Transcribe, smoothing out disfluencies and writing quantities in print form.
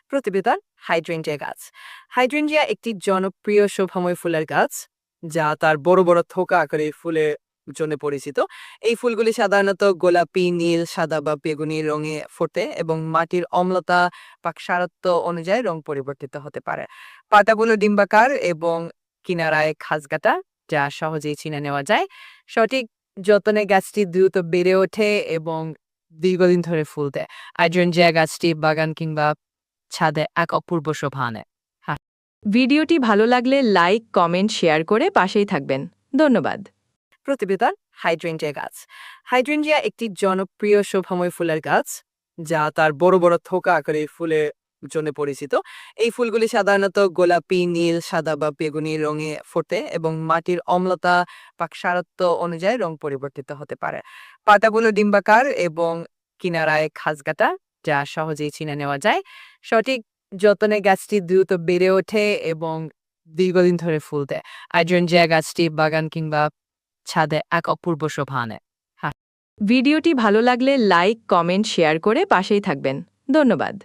প্রতিবেদন হাইড্রেঞ্জিয়া গাছ। হাইড্রেঞ্জিয়া একটি জনপ্রিয় শোভাময় ফুলের গাছ, যা তার বড় বড় থোকা আকারে ফুলের জন্য পরিচিত। এই ফুলগুলি সাধারণত গোলাপি, নীল, সাদা বা বেগুনি রঙে ফোটে এবং মাটির অম্লতা বা সারত্ব অনুযায়ী রং পরিবর্তিত হতে পারে। পাতাগুলো ডিম্বাকার এবং কিনারায় খাঁজকাটা, যা সহজেই চিনে নেওয়া যায়। সঠিক যত্নে গাছটি দ্রুত বেড়ে ওঠে এবং দীর্ঘদিন ধরে ফুল দেয়। হাইড্রেঞ্জিয়া গাছটি বাগান কিংবা ছাদে এক অপূর্ব শোভা আনে। হ্যাঁ। ভিডিওটি ভালো লাগলে লাইক, কমেন্ট, শেয়ার করে পাশেই থাকবেন। ধন্যবাদ। প্রতিবেদন হাইড্রেঞ্জিয়া গাছ। হাইড্রেঞ্জিয়া একটি জনপ্রিয় শোভাময় ফুলের গাছ, যা তার বড় বড় থোকা আকারে ফুলের জন্য পরিচিত। এই ফুলগুলি সাধারণত গোলাপি, নীল, সাদা বা বেগুনি রঙে ফোটে এবং মাটির অম্লতা বা সারত্ব অনুযায়ী রং পরিবর্তিত হতে পারে। পাতাগুলো ডিম্বাকার এবং কিনারায় খাঁজকাটা, যা সহজেই চিনে নেওয়া যায়। সঠিক যত্নে গাছটি দ্রুত বেড়ে ওঠে এবং দীর্ঘদিন ধরে ফুল দেয়। হাইড্রেঞ্জিয়া গাছটি বাগান কিংবা ছাদে এক অপূর্ব শোভা আনে। হ্যাঁ। ভিডিওটি ভালো লাগলে লাইক, কমেন্ট, শেয়ার করে পাশেই থাকবেন। ধন্যবাদ।